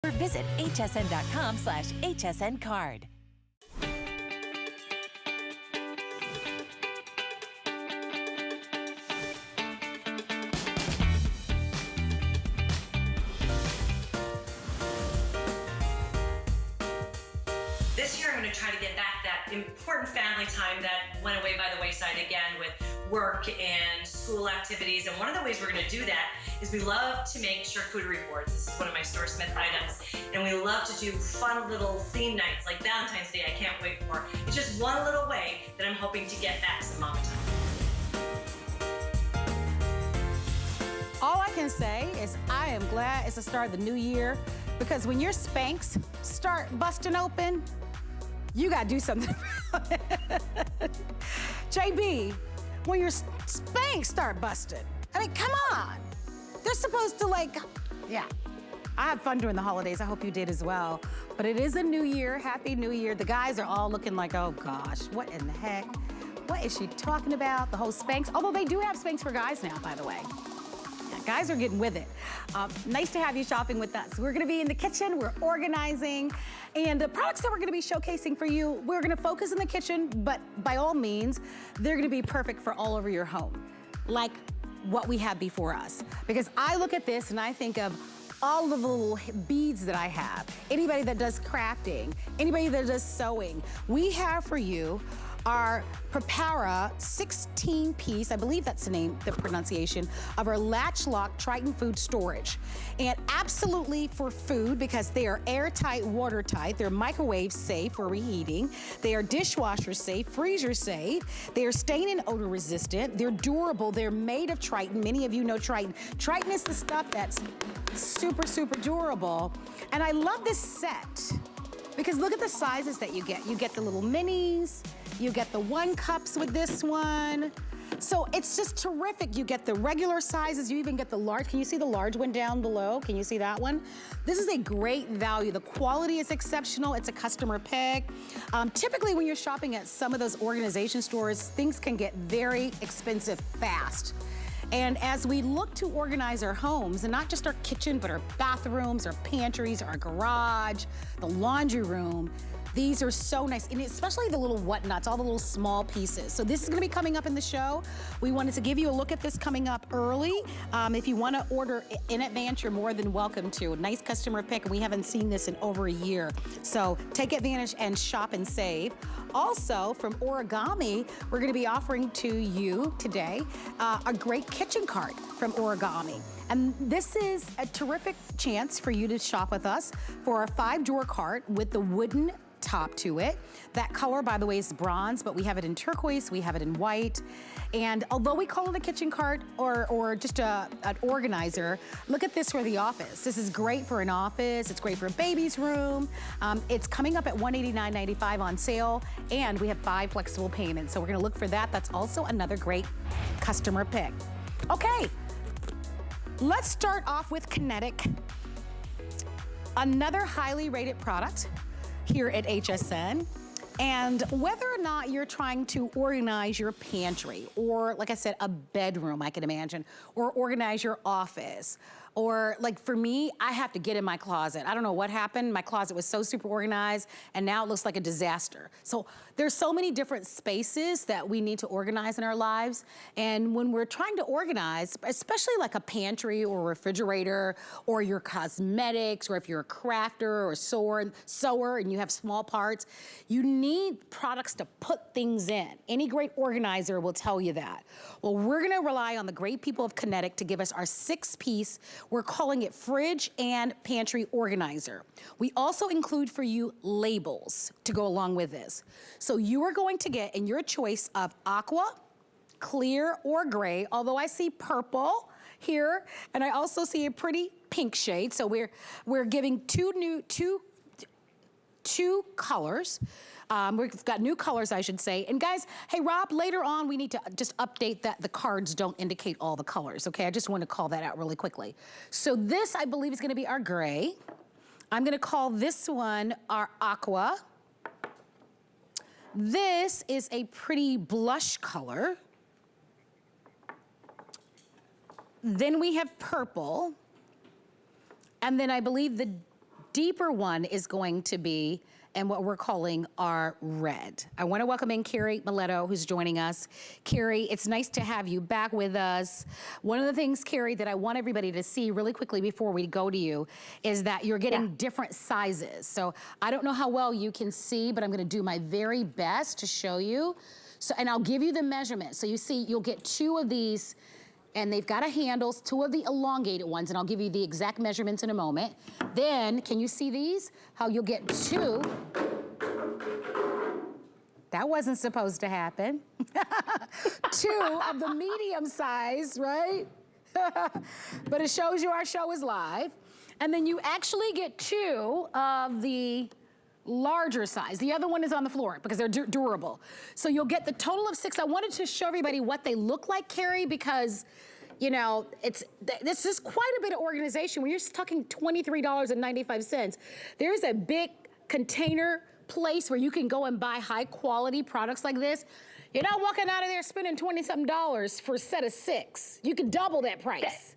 or visit hsn.com/hsn card. This year I'm going to try to get back that important family time that went away by the wayside again with work and school activities. And one of the ways we're going to do that is we love to make charcuterie boards. This is one of my Store Smith items. And we love to do fun little theme nights like Valentine's Day I can't wait for. It's just one little way that I'm hoping to get back some mama time. All I can say is I am glad it's the start of the new year, because when your Spanx start busting open, you gotta do something about it. JB, when your Spanx start busting, I mean, come on. They're supposed to yeah. I had fun during the holidays. I hope you did as well. But it is a new year. Happy New Year. The guys are all looking like, oh gosh, what in the heck? What is she talking about? The whole Spanx. Although they do have Spanx for guys now, by the way. Yeah, guys are getting with it. Nice to have you shopping with us. We're gonna be in the kitchen, we're organizing, and the products that we're gonna be showcasing for you, we're gonna focus in the kitchen, but by all means, they're gonna be perfect for all over your home, like what we have before us. Because I look at this and I think of all of the little beads that I have. Anybody that does crafting, anybody that does sewing, we have for you our Prepara 16-piece, I believe that's the pronunciation, of our latch-lock Triton food storage. And absolutely for food, because they are airtight, watertight, they're microwave safe for reheating, they are dishwasher safe, freezer safe, they are stain and odor resistant, they're durable, they're made of Triton. Many of you know Triton. Triton is the stuff that's super, super durable. And I love this set, because look at the sizes that you get. You get the little minis, you get the 1 cups with this one. So it's just terrific. You get the regular sizes, you even get the large. Can you see the large one down below? Can you see that one? This is a great value. The quality is exceptional. It's a customer pick. Typically when you're shopping at some of those organization stores, things can get very expensive fast. And as we look to organize our homes, and not just our kitchen, but our bathrooms, our pantries, our garage, the laundry room, these are so nice, and especially the little whatnots, all the little small pieces. So this is gonna be coming up in the show. We wanted to give you a look at this coming up early. If you wanna order in advance, you're more than welcome to. Nice customer pick, and we haven't seen this in over a year. So take advantage and shop and save. Also, from Origami, we're gonna be offering to you today a great kitchen cart from Origami. And this is a terrific chance for you to shop with us for our 5-drawer cart with the wooden top to it. That color, by the way, is bronze, but we have it in turquoise, we have it in white. And although we call it a kitchen cart or just an organizer, look at this for the office. This is great for an office, it's great for a baby's room. It's coming up at $189.95 on sale, and we have 5 flexible payments. So we're gonna look for that. That's also another great customer pick. Okay, let's start off with Kinetic. Another highly rated product here at HSN. And whether or not you're trying to organize your pantry, or like I said, a bedroom, I can imagine, or organize your office, or like for me, I have to get in my closet. I don't know what happened. My closet was so super organized, and now it looks like a disaster. So there's so many different spaces that we need to organize in our lives. And when we're trying to organize, especially like a pantry or refrigerator, or your cosmetics, or if you're a crafter or sewer and you have small parts, you need products to put things in. Any great organizer will tell you that. Well, we're gonna rely on the great people of Kinetic to give us our 6-piece, we're calling it fridge and pantry organizer. We also include for you labels to go along with this. So you are going to get in your choice of aqua, clear, or gray, although I see purple here, and I also see a pretty pink shade. So we're giving two colors. We've got new colors, I should say. And guys, hey Rob, later on we need to just update that the cards don't indicate all the colors, okay? I just want to call that out really quickly. So this, I believe, is gonna be our gray. I'm gonna call this one our aqua. This is a pretty blush color. Then we have purple. And then I believe the deeper one is going to be and what we're calling our red. I want to welcome in Carrie Miletto, who's joining us. Carrie, it's nice to have you back with us. One of the things, Carrie, that I want everybody to see really quickly before we go to you is that you're getting different sizes. So I don't know how well you can see, but I'm going to do my very best to show you. So, and I'll give you the measurement. So you see, you'll get 2 of these, and they've got a handles, 2 of the elongated ones, and I'll give you the exact measurements in a moment. Then, can you see these? How you'll get 2. That wasn't supposed to happen. 2 of the medium size, right? But it shows you our show is live. And then you actually get 2 of the larger size. The other one is on the floor because they're durable. So you'll get the total of 6. I wanted to show everybody what they look like, Carrie, because you know, this is quite a bit of organization. When you're talking $23.95, there's a big container place where you can go and buy high quality products like this. You're not walking out of there spending $20-something for a set of 6. You can double that price.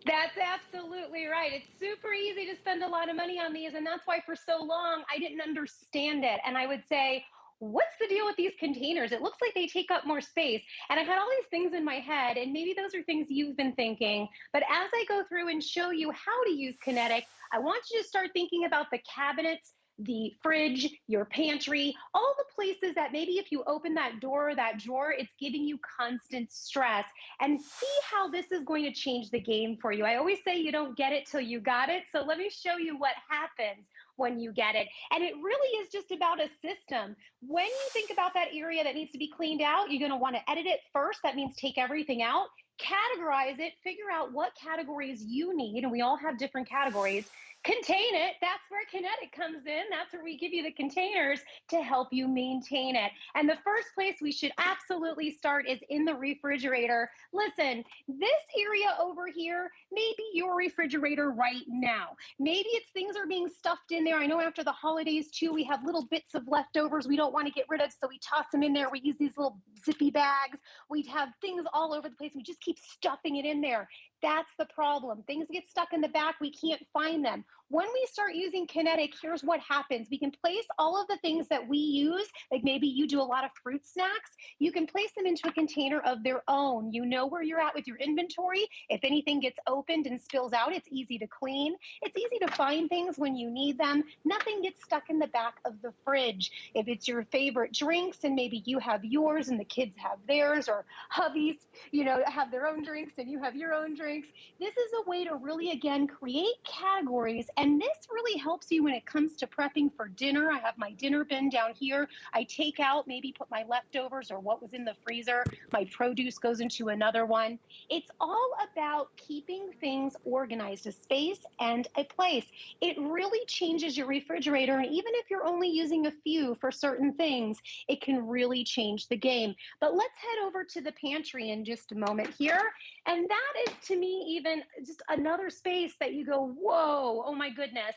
That's absolutely right. It's super easy to spend a lot of money on these, and that's why for so long I didn't understand it. And I would say, what's the deal with these containers? It looks like they take up more space. And I had all these things in my head, and maybe those are things you've been thinking. But as I go through and show you how to use Kinetic, I want you to start thinking about the cabinets, the fridge, your pantry, all the places that maybe if you open that door or that drawer, it's giving you constant stress, and see how this is going to change the game for you. I always say you don't get it till you got it. So let me show you what happens when you get it. And it really is just about a system. When you think about that area that needs to be cleaned out, you're gonna wanna edit it first. That means take everything out, categorize it, figure out what categories you need, and we all have different categories. Contain it. That's where Kinetic comes in. That's where we give you the containers to help you maintain it. And the first place we should absolutely start is in the refrigerator. Listen, this area over here may be your refrigerator right now. Maybe it's things are being stuffed in there. I know after the holidays too, we have little bits of leftovers we don't want to get rid of, so we toss them in there. We use these little zippy bags. We'd have things all over the place. We just keep stuffing it in there. That's the problem. Things get stuck in the back. We can't find them. When we start using Kinetic, here's what happens. We can place all of the things that we use, like maybe you do a lot of fruit snacks. You can place them into a container of their own. You know where you're at with your inventory. If anything gets opened and spills out, it's easy to clean. It's easy to find things when you need them. Nothing gets stuck in the back of the fridge. If it's your favorite drinks and maybe you have yours and the kids have theirs, or hubbies, you know, have their own drinks and you have your own drinks, this is a way to really, again, create categories. And this really helps you when it comes to prepping for dinner. I have my dinner bin down here. I take out, maybe put my leftovers or what was in the freezer. My produce goes into another one. It's all about keeping things organized, a space and a place. It really changes your refrigerator. And even if you're only using a few for certain things, it can really change the game. But let's head over to the pantry in just a moment here. And that is, to me, even just another space that you go, whoa, oh my goodness.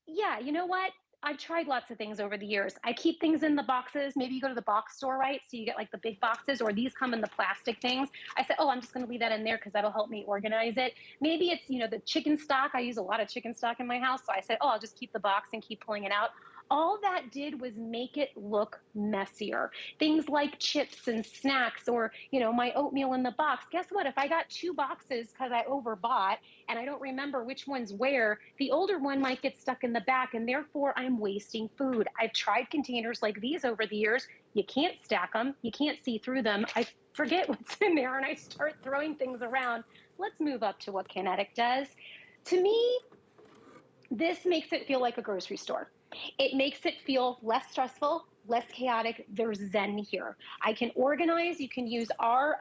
Yeah, you know what? I've tried lots of things over the years. I keep things in the boxes. Maybe you go to the box store, right? So you get like the big boxes, or these come in the plastic things. I said, oh, I'm just going to leave that in there because that'll help me organize it. Maybe it's, you know, the chicken stock. I use a lot of chicken stock in my house. So I said, oh, I'll just keep the box and keep pulling it out. All that did was make it look messier. Things like chips and snacks, or, you know, my oatmeal in the box. Guess what? If I got 2 boxes because I overbought and I don't remember which one's where, the older one might get stuck in the back, and therefore I'm wasting food. I've tried containers like these over the years. You can't stack them. You can't see through them. I forget what's in there and I start throwing things around. Let's move up to what Kinetic does. To me, this makes it feel like a grocery store. It makes it feel less stressful, less chaotic. There's zen here. I can organize. You can use our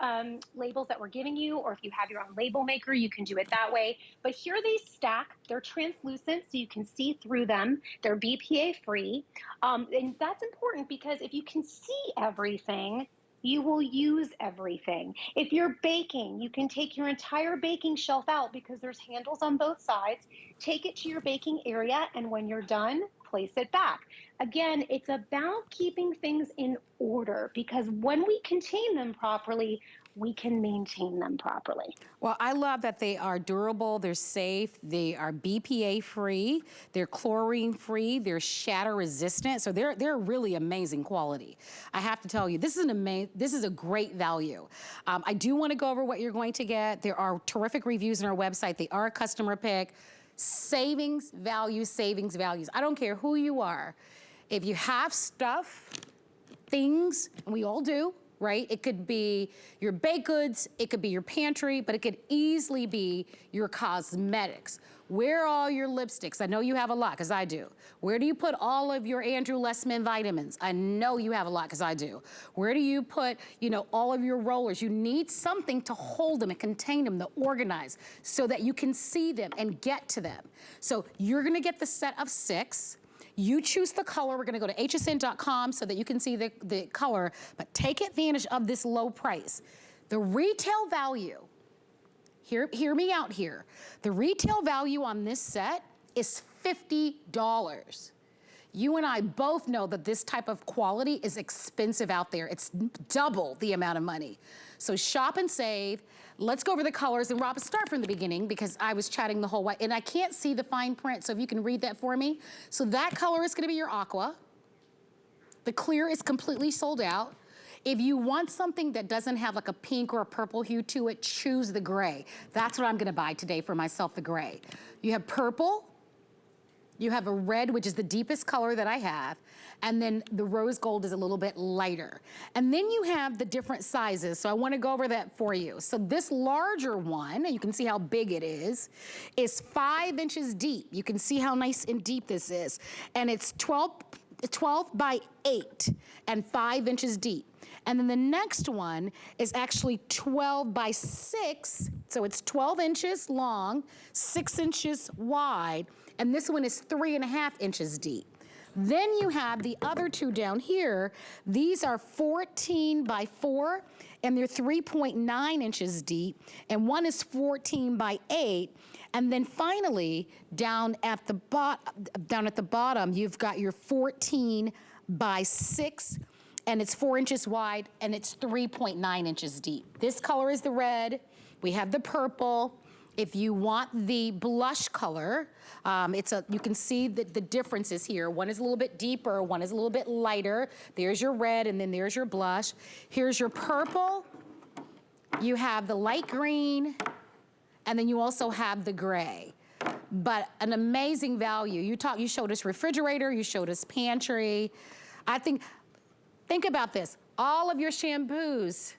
labels that we're giving you, or if you have your own label maker, you can do it that way. But here they stack. They're translucent, so you can see through them. They're BPA free. And that's important because if you can see everything, you will use everything. If you're baking, you can take your entire baking shelf out because there's handles on both sides. Take it to your baking area, and when you're done, place it back. Again, it's about keeping things in order, because when we contain them properly, we can maintain them properly. Well, I love that they are durable, they're safe, they are BPA free, they're chlorine free, they're shatter resistant, so they're really amazing quality. I have to tell you, this is a great value. I do want to go over what you're going to get. There are terrific reviews on our website. They are a customer pick. Savings, values, savings, values. I don't care who you are. If you have stuff, things, and we all do, right? It could be your baked goods, it could be your pantry, but it could easily be your cosmetics. Where are all your lipsticks? I know you have a lot, because I do. Where do you put all of your Andrew Lessman vitamins? I know you have a lot, because I do. Where do you put, all of your rollers? You need something to hold them and contain them, to organize, so that you can see them and get to them. So you're gonna get the set of 6. You choose the color. We're gonna go to hsn.com so that you can see the color, but take advantage of this low price. The retail value, hear me out here. The retail value on this set is $50. You and I both know that this type of quality is expensive out there. It's double the amount of money. So shop and save. Let's go over the colors. And Rob, start from the beginning because I was chatting the whole way and I can't see the fine print, so if you can read that for me. So that color is gonna be your aqua. The clear is completely sold out. If you want something that doesn't have like a pink or a purple hue to it, choose the gray. That's what I'm gonna buy today for myself, the gray. You have purple, you have a red, which is the deepest color that I have, and then the rose gold is a little bit lighter. And then you have the different sizes, so I wanna go over that for you. So this larger one, you can see how big it is 5 inches deep. You can see how nice and deep this is. And it's 12 by 8 and 5 inches deep. And then the next one is actually 12 by 6, so it's 12 inches long, 6 inches wide, and this one is 3.5 inches deep. Then you have the other two down here. These are 14 by 4, and they're 3.9 inches deep, and one is 14 by 8. And then finally, down at the bottom, you've got your 14 by 6, and it's 4 inches wide, and it's 3.9 inches deep. This color is the red. We have the purple. If you want the blush color, you can see the differences here. One is a little bit deeper, one is a little bit lighter. There's your red, and then there's your blush. Here's your purple. You have the light green, and then you also have the gray. But an amazing value. You showed us refrigerator, you showed us pantry. Think about this. All of your shampoos,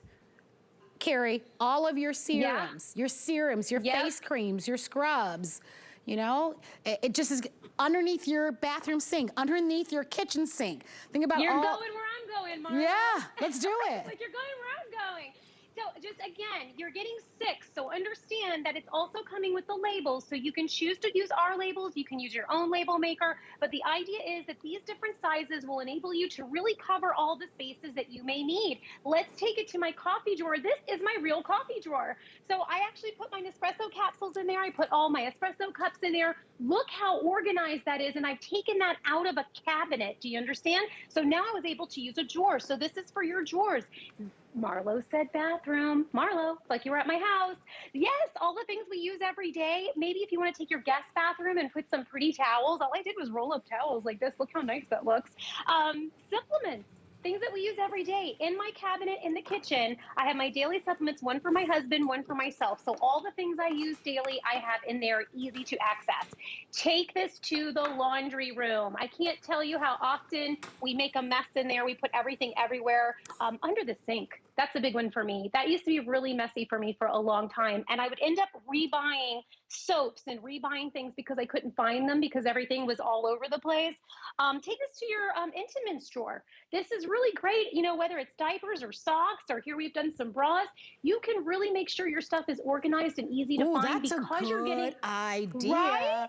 Carrie, all of your serums, your face creams, your scrubs, it just is underneath your bathroom sink, underneath your kitchen sink. Think about You're going where I'm going, Marla. Yeah, let's do it. Like you're going where I'm going. So just again, you're getting 6. So understand that it's also coming with the labels. So you can choose to use our labels. You can use your own label maker. But the idea is that these different sizes will enable you to really cover all the spaces that you may need. Let's take it to my coffee drawer. This is my real coffee drawer. So I actually put my Nespresso capsules in there. I put all my espresso cups in there. Look how organized that is. And I've taken that out of a cabinet. Do you understand? So now I was able to use a drawer. So this is for your drawers. Marlo said bathroom. Marlo, like you were at my house. Yes, all the things we use every day. Maybe if you want to take your guest bathroom and put some pretty towels. All I did was roll up towels like this. Look how nice that looks. Supplements. Things that we use every day. In my cabinet in the kitchen, I have my daily supplements, one for my husband, one for myself. So all the things I use daily, I have in there, easy to access. Take this to the laundry room. I can't tell you how often we make a mess in there. We put everything everywhere. Under the sink. That's a big one for me. That used to be really messy for me for a long time. And I would end up rebuying soaps and rebuying things because I couldn't find them because everything was all over the place. Take this to your intimates drawer. This is really great, whether it's diapers or socks, or here we've done some bras. You can really make sure your stuff is organized and easy to find because you're getting idea. Right?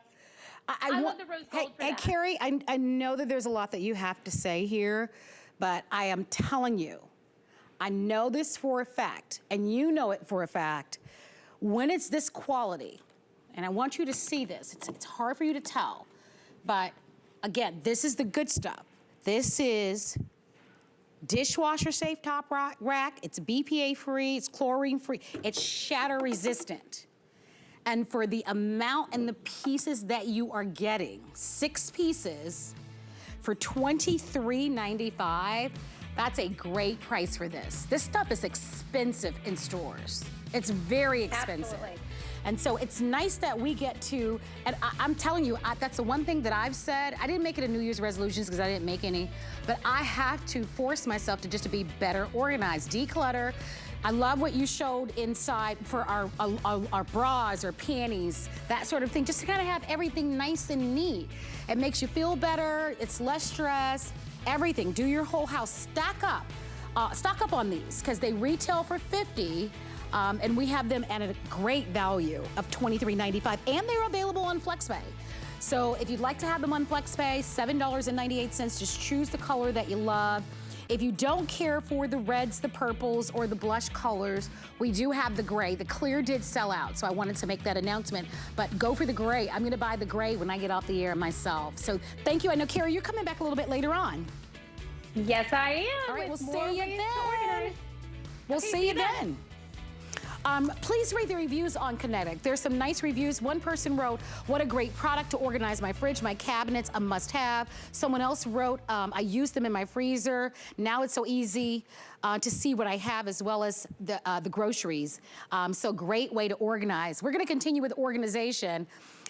I love the rose gold for that. Carrie, I know that there's a lot that you have to say here, but I am telling you, I know this for a fact, and you know it for a fact, when it's this quality, and I want you to see this, it's hard for you to tell, but again, this is the good stuff. This is dishwasher safe top rack. It's BPA free, it's chlorine free, it's shatter resistant. And for the amount and the pieces that you are getting, 6 pieces for $23.95, that's a great price for this. This stuff is expensive in stores. It's very expensive. Absolutely. And so it's nice that we get to, and I'm telling you, that's the one thing that I've said. I didn't make it a New Year's resolutions because I didn't make any, but I have to force myself to just to be better organized, declutter. I love what you showed inside for our bras or panties, that sort of thing, just to kind of have everything nice and neat. It makes you feel better, it's less stress, everything. Do your whole house, stock up on these, because they retail for $50. And we have them at a great value of $23.95, and they're available on FlexPay. So if you'd like to have them on FlexPay, $7.98, just choose the color that you love. If you don't care for the reds, the purples, or the blush colors, we do have the gray. The clear did sell out, so I wanted to make that announcement, but go for the gray. I'm gonna buy the gray when I get off the air myself. So thank you. I know, Carrie, you're coming back a little bit later on. Yes, I am. All right, we'll with see more you ways to then. organize. We'll Okay, see you then. Please read the reviews on Kinetic. There's some nice reviews. One person wrote, what a great product to organize my fridge, my cabinets, a must-have. Someone else wrote, I use them in my freezer. Now it's so easy to see what I have, as well as the groceries. So great way to organize. We're gonna continue with organization.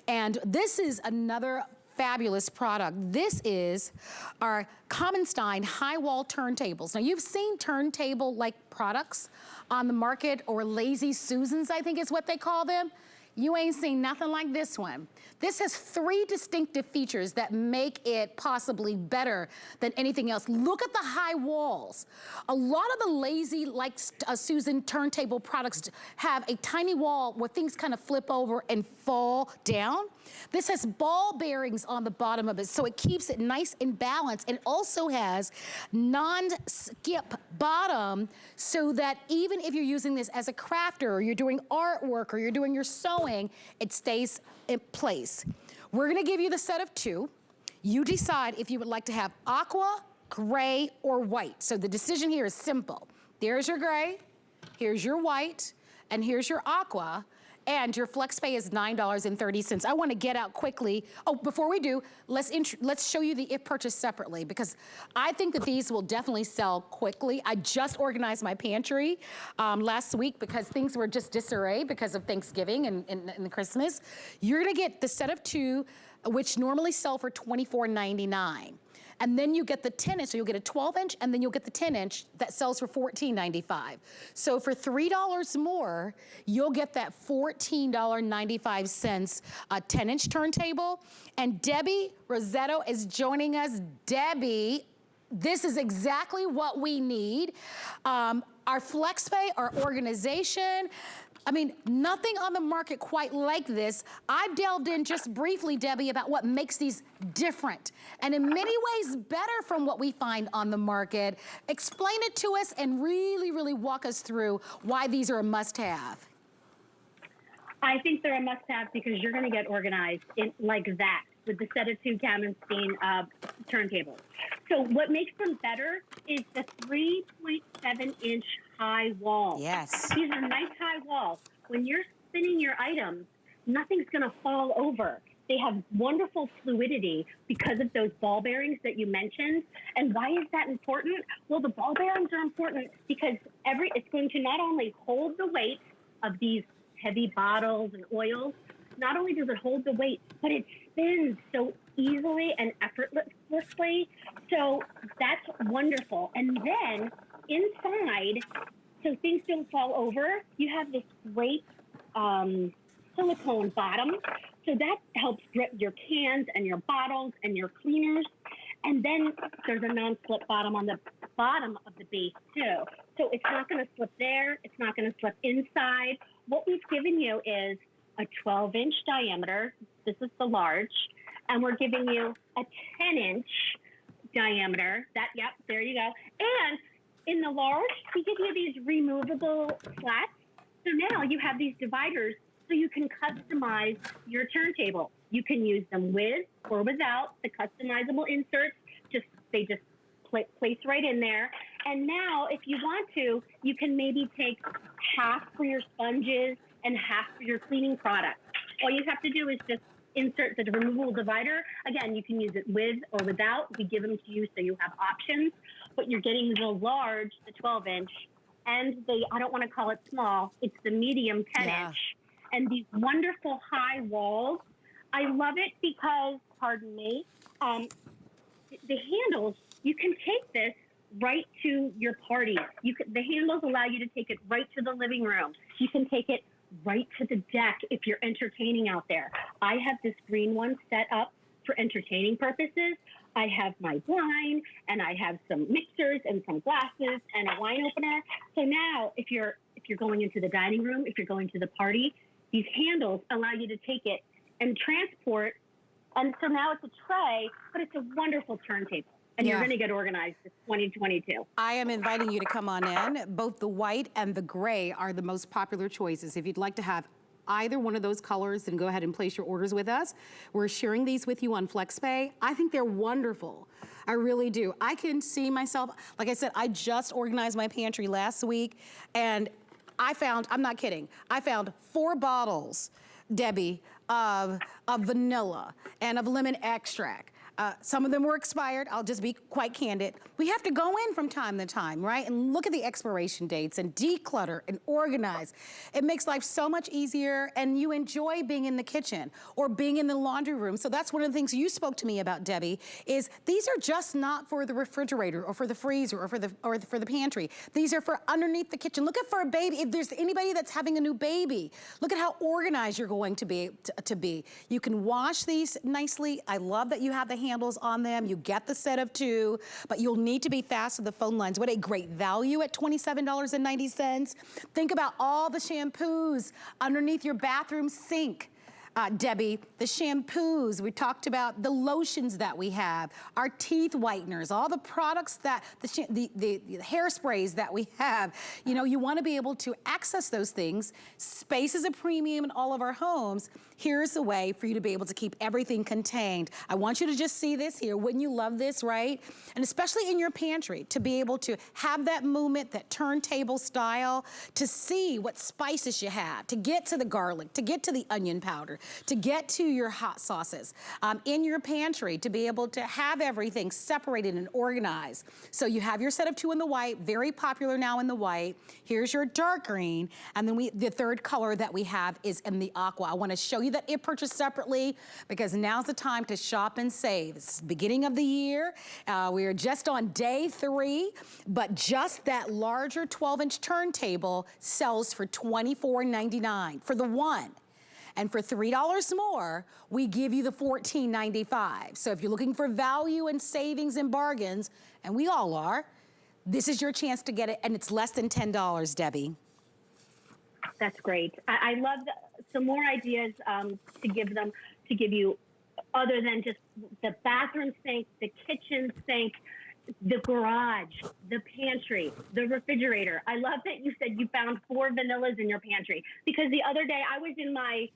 And this is another fabulous product. This is our Kamenstein high wall turntables. Now you've seen turntable-like products on the market, or Lazy Susans, I think is what they call them. You ain't seen nothing like this one. This has 3 distinctive features that make it possibly better than anything else. Look at the high walls. A lot of the Lazy, like Susan turntable products have a tiny wall where things kind of flip over and fall down. This has ball bearings on the bottom of it, so it keeps it nice and balanced. It also has non-skip bottom, so that even if you're using this as a crafter, or you're doing artwork, or you're doing your sewing, it stays in place. We're gonna give you the set of 2. You decide if you would like to have aqua, gray, or white. So the decision here is simple. There's your gray, here's your white, and here's your aqua. And your FlexPay is $9.30. I want to get out quickly. Oh, before we do, let's show you the if purchase separately, because I think that these will definitely sell quickly. I just organized my pantry last week because things were just disarray because of Thanksgiving and Christmas. You're gonna get the set of 2, which normally sell for $24.99. And then you get the 10-inch, so you'll get a 12-inch, and then you'll get the 10-inch that sells for $14.95. So for $3 more, you'll get that $14.95 10-inch turntable. And Debbie Rosetto is joining us. Debbie, this is exactly what we need. Our FlexPay, our organization, I mean, nothing on the market quite like this. I've delved in just briefly, Debbie, about what makes these different, and in many ways better from what we find on the market. Explain it to us and really, really walk us through why these are a must-have. I think they're a must-have because you're gonna get organized in like that with the set of 2 Kamenstein turntables. So what makes them better is the 3.7-inch high walls. Yes. These are nice high walls. When you're spinning your items, nothing's gonna fall over. They have wonderful fluidity because of those ball bearings that you mentioned. And why is that important? Well, the ball bearings are important because it's going to not only hold the weight of these heavy bottles and oils, not only does it hold the weight, but it spins so easily and effortlessly. So that's wonderful. And then inside, so things don't fall over, you have this great silicone bottom. So that helps grip your cans and your bottles and your cleaners. And then there's a non-slip bottom on the bottom of the base too. So it's not gonna slip there, it's not gonna slip inside. What we've given you is a 12-inch diameter. This is the large. And we're giving you a 10-inch diameter. Yep, there you go. And in the large, we give you these removable slats. So now you have these dividers so you can customize your turntable. You can use them with or without the customizable inserts. They just place right in there. And now, if you want to, you can maybe take half for your sponges and half for your cleaning products. All you have to do is just insert the removable divider. Again, you can use it with or without. We give them to you so you have options, but you're getting the large, the 12-inch, and the, I don't want to call it small, it's the medium 10-inch. And these wonderful high walls. I love it because, pardon me, the handles, you can take this right to your party. The handles allow you to take it right to the living room. You can take it right to the deck if you're entertaining out there. I have this green one set up for entertaining purposes. I have my wine, and I have some mixers and some glasses and a wine opener. So now, if you're going into the dining room, if you're going to the party, these handles allow you to take it and transport. And so now it's a tray, but it's a wonderful turntable. And you're going to get organized for 2022. I am inviting you to come on in. Both the white and the gray are the most popular choices. If you'd like to have either one of those colors, then go ahead and place your orders with us. We're sharing these with you on FlexPay. I think they're wonderful. I really do. I can see myself, like I said, I just organized my pantry last week, and I found, I'm not kidding, I found 4 bottles, Debbie, of vanilla and of lemon extract. Some of them were expired. I'll just be quite candid. We have to go in from time to time, right? And look at the expiration dates and declutter and organize. It makes life so much easier, and you enjoy being in the kitchen or being in the laundry room. So that's one of the things you spoke to me about, Debbie, is these are just not for the refrigerator or for the freezer or for the pantry. These are for underneath the kitchen. Look at for a baby. If there's anybody that's having a new baby, look at how organized you're going to be. You can wash these nicely. I love that you have the handles on them. You get the set of 2, but you'll need to be fast with the phone lines. What a great value at $27.90. Think about all the shampoos underneath your bathroom sink. Debbie, the shampoos, we talked about the lotions that we have, our teeth whiteners, all the products that, the hairsprays that we have. You know, you want to be able to access those things. Space is a premium in all of our homes. Here's a way for you to be able to keep everything contained. I want you to just see this here. Wouldn't you love this, right? And especially in your pantry, to be able to have that movement, that turntable style, to see what spices you have, to get to the garlic, to get to the onion powder, to get to your hot sauces in your pantry, to be able to have everything separated and organized. So you have your set of 2 in the white, very popular now in the white. Here's your dark green, and then the third color that we have is in the aqua. I want to show you that it purchased separately because now's the time to shop and save. It's the beginning of the year. We are just on day 3, but just that larger 12-inch turntable sells for $24.99 for the one. And for $3 more, we give you the $14.95. So if you're looking for value and savings and bargains, and we all are, this is your chance to get it, and it's less than $10, Debbie. That's great. I love some more ideas to give you, other than just the bathroom sink, the kitchen sink, the garage, the pantry, the refrigerator. I love that you said you found 4 vanillas in your pantry, because the other day I was in my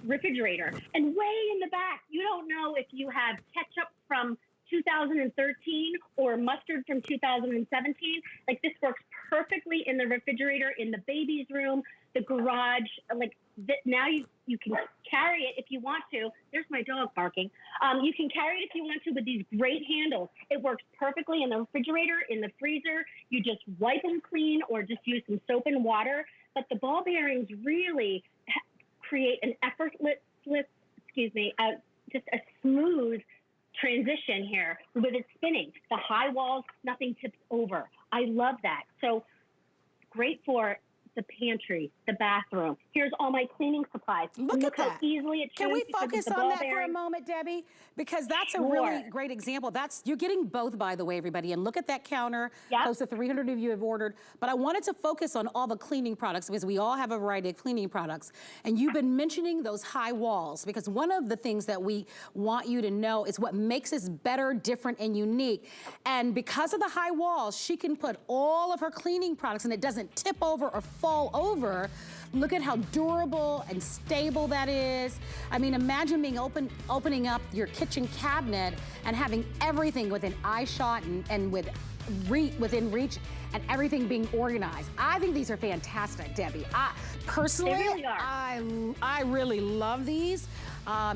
refrigerator, and way in the back, you don't know if you have ketchup from 2013 or mustard from 2017. Like, this works perfectly in the refrigerator, in the baby's room, the garage. Like, now you can carry it if you want to. There's my dog barking. You can carry it if you want to with these great handles. It works perfectly in the refrigerator, in the freezer. You just wipe them clean or just use some soap and water. But the ball bearings really create an effortless, just a smooth transition here with it spinning. The high walls, nothing tips over. I love that. So great for the pantry, the bathroom. Here's all my cleaning supplies. Look at how that. easily it Can we focus on that for a moment, Debbie? Because that's a really great example. You're getting both, by the way, everybody. And look at that counter. Yep. Close to 300 of you have ordered. But I wanted to focus on all the cleaning products, because we all have a variety of cleaning products. And you've been mentioning those high walls, because one of the things that we want you to know is what makes us better, different, and unique. And because of the high walls, she can put all of her cleaning products, and it doesn't tip over or fall over. Look at how durable and stable that is. I mean, imagine being opening up your kitchen cabinet and having everything within eye shot and within reach and everything being organized. I think these are fantastic, Debbie. Personally, They really are. I really love these.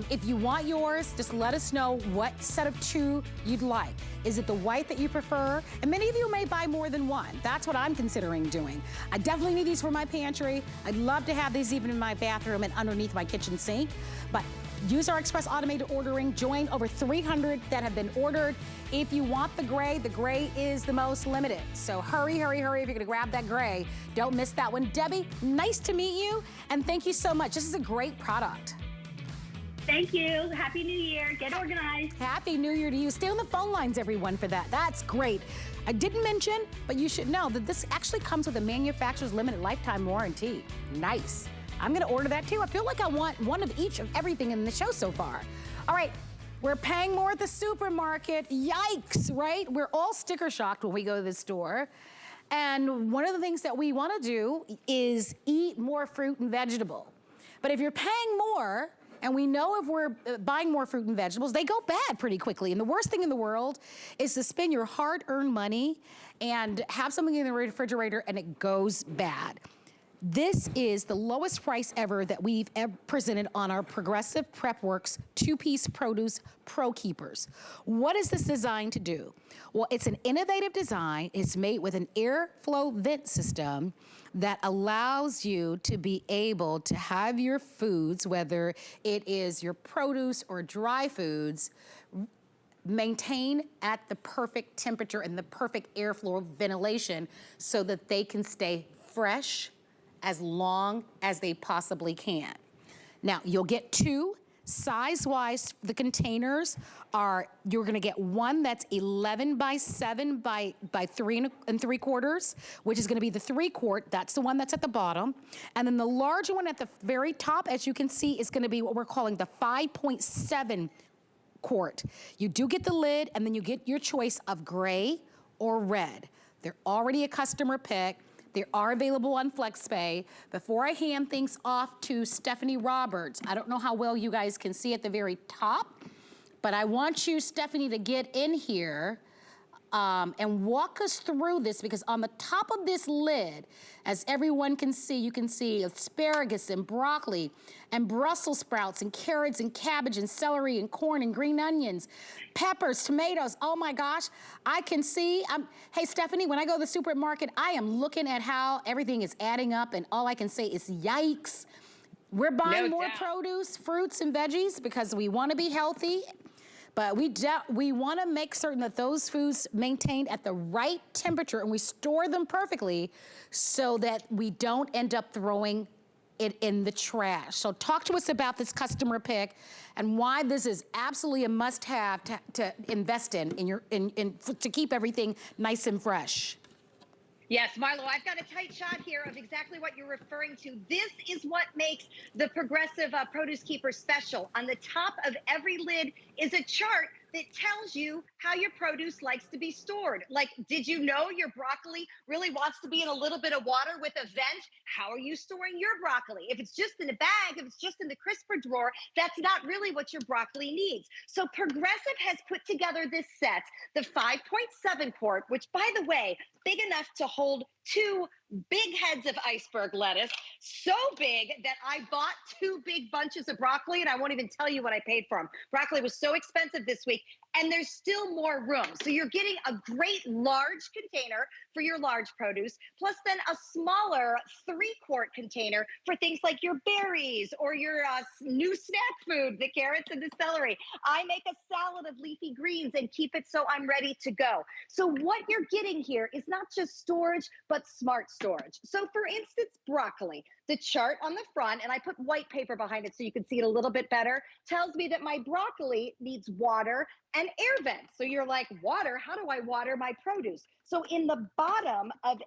If you want yours, just let us know what set of 2 you'd like. Is it the white that you prefer? And many of you may buy more than one. That's what I'm considering doing. I definitely need these for my pantry. I'd love to have these even in my bathroom and underneath my kitchen sink. But use our express automated ordering. Join over 300 that have been ordered. If you want the gray is the most limited. So hurry, hurry, hurry if you're gonna grab that gray. Don't miss that one. Debbie, nice to meet you, and thank you so much. This is a great product. Thank you. Happy New Year. Get organized. Happy New Year to you. Stay on the phone lines, everyone, for that. That's great. I didn't mention, but you should know that this actually comes with a manufacturer's limited lifetime warranty. Nice. I'm gonna order that too. I feel like I want one of each of everything in the show so far. All right, we're paying more at the supermarket. Yikes, right? We're all sticker shocked when we go to the store. And one of the things that we wanna do is eat more fruit and vegetable. But if you're paying more, and we know if we're buying more fruit and vegetables, they go bad pretty quickly. And the worst thing in the world is to spend your hard-earned money and have something in the refrigerator and it goes bad. This is the lowest price ever that we've ever presented on our Progressive PrepWorks 2-piece produce Pro Keepers. What is this designed to do? Well, it's an innovative design. It's made with an airflow vent system that allows you to be able to have your foods, whether it is your produce or dry foods, maintain at the perfect temperature and the perfect airflow ventilation so that they can stay fresh as long as they possibly can. Now, you'll get 2. Size-wise, the containers are, you're gonna get one that's 11 by 7 by 3 3/4, which is gonna be the 3-quart. That's the one that's at the bottom. And then the larger one at the very top, as you can see, is gonna be what we're calling the 5.7 quart. You do get the lid, and then you get your choice of gray or red. They're already a customer pick. They are available on FlexPay. Before I hand things off to Stephanie Roberts, I don't know how well you guys can see at the very top, but I want you, Stephanie, to get in here and walk us through this, because on the top of this lid, as everyone can see, you can see asparagus and broccoli and Brussels sprouts and carrots and cabbage and celery and corn and green onions, peppers, tomatoes. Oh my gosh, I can see. Hey, Stephanie, when I go to the supermarket, I am looking at how everything is adding up, and all I can say is yikes. We're buying more produce, fruits, and veggies because we want to be healthy. But we want to make certain that those foods maintained at the right temperature and we store them perfectly so that we don't end up throwing it in the trash. So talk to us about this customer pick and why this is absolutely a must-have to invest in to keep everything nice and fresh. Yes, Marlo, I've got a tight shot here of exactly what you're referring to. This is what makes the Progressive Produce Keeper special. On the top of every lid is a chart that tells you how your produce likes to be stored. Like, did you know your broccoli really wants to be in a little bit of water with a vent? How are you storing your broccoli? If it's just in a bag, if it's just in the crisper drawer, that's not really what your broccoli needs. So Progressive has put together this set, the 5.7 quart, which, by the way, big enough to hold 2 big heads of iceberg lettuce, so big that I bought 2 big bunches of broccoli, and I won't even tell you what I paid for them. Broccoli was so expensive this week, and there's still more room. So you're getting a great large container for your large produce, plus then a smaller 3-quart container for things like your berries or your new snack food, the carrots and the celery. I make a salad of leafy greens and keep it so I'm ready to go. So what you're getting here is not just storage, but smart storage. So for instance, broccoli, the chart on the front, and I put white paper behind it so you can see it a little bit better, tells me that my broccoli needs water and air vents. So you're like, water? How do I water my produce? So in the bottom of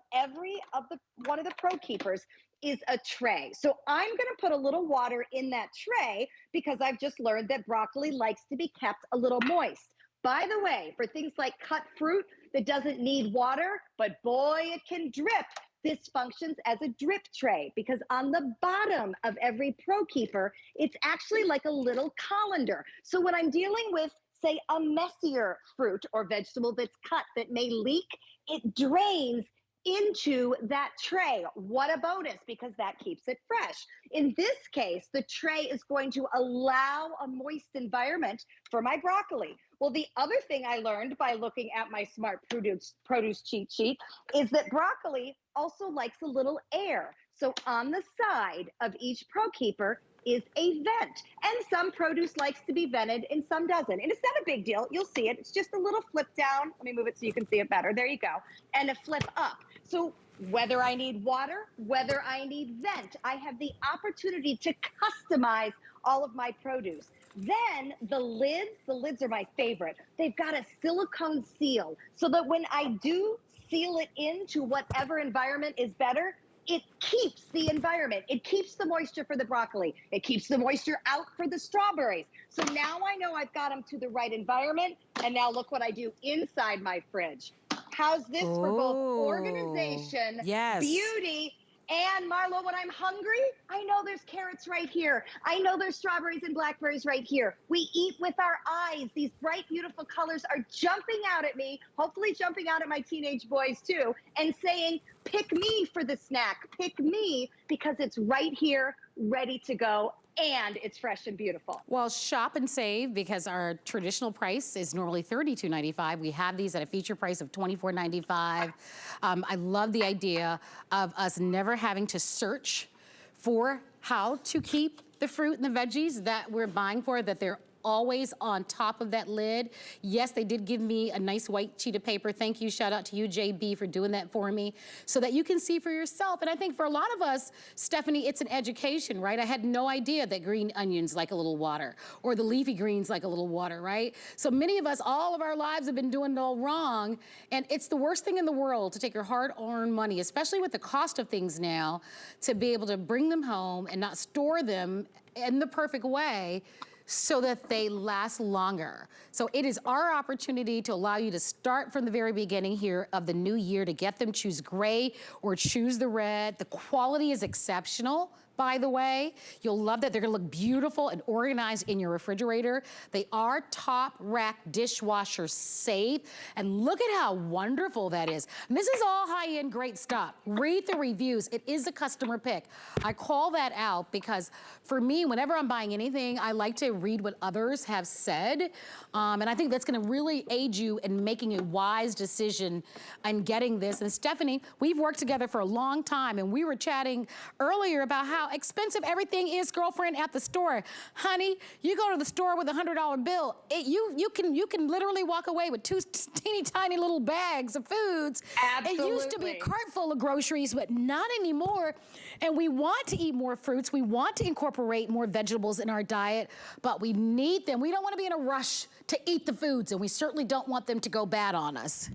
one of the Pro Keepers is a tray. So I'm going to put a little water in that tray because I've just learned that broccoli likes to be kept a little moist. By the way, for things like cut fruit that doesn't need water, but boy, it can drip. this functions as a drip tray because on the bottom of every Pro Keeper, it's actually like a little colander. So when I'm dealing with, say, a messier fruit or vegetable that's cut that may leak, it drains into that tray. What a bonus, because that keeps it fresh. In this case, the tray is going to allow a moist environment for my broccoli. Well, the other thing I learned by looking at my smart produce cheat sheet is that broccoli also likes a little air. So on the side of each Pro Keeper is a vent. And some produce likes to be vented and some doesn't. And it's not a big deal. You'll see it. It's just a little flip down. Let me move it so you can see it better. There you go. And a flip up. So whether I need water, whether I need vent, I have the opportunity to customize all of my produce. Then the lids are my favorite. They've got a silicone seal so that when I do seal it into whatever environment is better, it keeps the environment. It keeps the moisture for the broccoli. It keeps the moisture out for the strawberries. So now I know I've got them to the right environment. And now look what I do inside my fridge. How's this for both organization, beauty, and Marlo, when I'm hungry, I know there's carrots right here. I know there's strawberries and blackberries right here. We eat with our eyes. These bright, beautiful colors are jumping out at me, hopefully jumping out at my teenage boys too, and saying, pick me for the snack. Pick me because it's right here, ready to go. And it's fresh and beautiful. Well, shop and save because our traditional price is normally $32.95. We have these at a feature price of $24.95. I love the idea of us never having to search for how to keep the fruit and the veggies that we're buying for, that they're always on top of that lid. Yes, they did give me a nice white sheet of paper. Thank you, shout out to you, JB, for doing that for me so that you can see for yourself. And I think for a lot of us, Stephanie, it's an education, right? I had no idea that green onions like a little water or the leafy greens like a little water, right? So many of us, all of our lives have been doing it all wrong. And it's the worst thing in the world to take your hard-earned money, especially with the cost of things now, to be able to bring them home and not store them in the perfect way so that they last longer. So it is our opportunity to allow you to start from the very beginning here of the new year to get them, choose gray or choose the red. The quality is exceptional, by the way. You'll love that. They're gonna look beautiful and organized in your refrigerator. They are top rack dishwasher safe. And look at how wonderful that is. And this is all high-end great stuff. Read the reviews. It is a customer pick. I call that out because for me, whenever I'm buying anything, I like to read what others have said. And I think that's gonna really aid you in making a wise decision and getting this. And Stephanie, we've worked together for a long time and we were chatting earlier about how expensive everything is, girlfriend, at the store. Honey, you go to the store with a $100 bill, you can literally walk away with two teeny tiny little bags of foods. Absolutely. It used to be a cart full of groceries, but not anymore. And we want to eat more fruits. We want to incorporate more vegetables in our diet, but we need them. We don't want to be in a rush to eat the foods, and we certainly don't want them to go bad on us.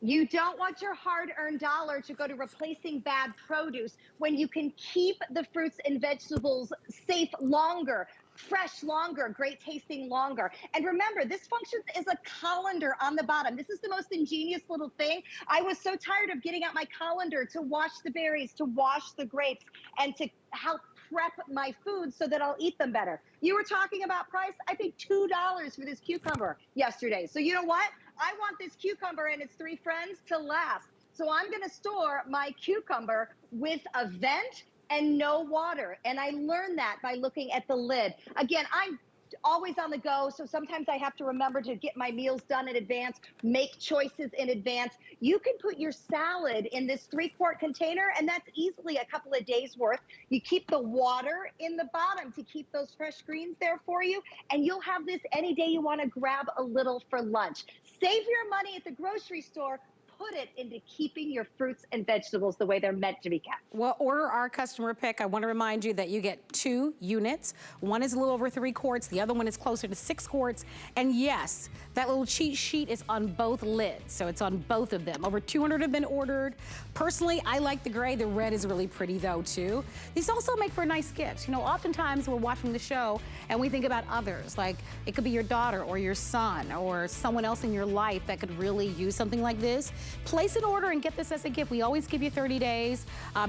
You don't want your hard-earned dollar to go to replacing bad produce when you can keep the fruits and vegetables safe longer, fresh longer, great tasting longer. And remember, this functions as a colander on the bottom. This is the most ingenious little thing. I was so tired of getting out my colander to wash the berries, to wash the grapes, and to help prep my food so that I'll eat them better. You were talking about price. I paid $2 for this cucumber yesterday. So you know what? I want this cucumber and its three friends to last. So I'm gonna store my cucumber with a vent and no water. And I learned that by looking at the lid. Again, I'm always on the go, so sometimes I have to remember to get my meals done in advance, make choices in advance. You can put your salad in this 3-quart container, and that's easily a couple of days worth. You keep the water in the bottom to keep those fresh greens there for you, and you'll have this any day you want to grab a little for lunch. Save your money at the grocery store. Put it into keeping your fruits and vegetables the way they're meant to be kept. Well, order our customer pick. I want to remind you that you get 2 units. One is a little over 3 quarts. The other one is closer to 6 quarts. And yes, That little cheat sheet is on both lids, so it's on both of them. Over 200 have been ordered. Personally, I like the gray. The red is really pretty though too. These also make for nice gifts. You know, oftentimes we're watching the show and we think about others, like it could be your daughter or your son or someone else in your life that could really use something like this. Place an order and get this as a gift. We always give you 30 days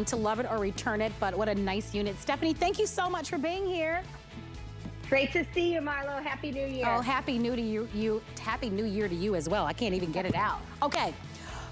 to love it or return it, but what a nice unit. Stephanie, thank you so much for being here. Great to see you, Marlo. Happy New Year. Oh, happy new to you. Happy New Year to you as well. I can't even get it out. Okay,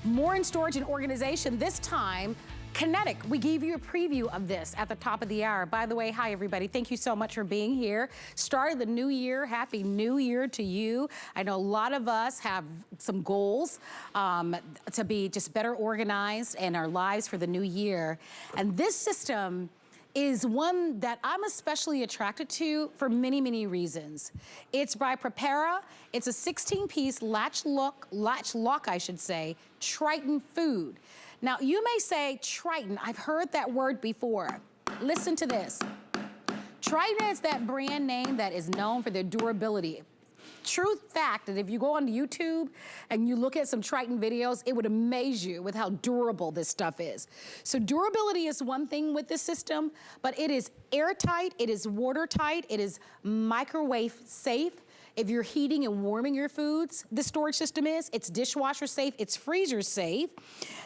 more in storage and organization. This time, Kinetic. We gave you a preview of this at the top of the hour. By the way, hi everybody. Thank you so much for being here. Start of the new year. Happy New Year to you. I know a lot of us have some goals to be just better organized in our lives for the new year. And this system is one that I'm especially attracted to for many, many reasons. It's by Prepara. It's a 16-piece latch-lock, I should say, Triton food. Now, you may say Triton. I've heard that word before. Listen to this. Triton is that brand name that is known for their durability. True fact that if you go on YouTube and you look at some Triton videos, it would amaze you with how durable this stuff is. So durability is one thing with this system, but it is airtight, it is watertight, it is microwave safe. If you're heating and warming your foods, the storage system is, it's dishwasher safe, it's freezer safe.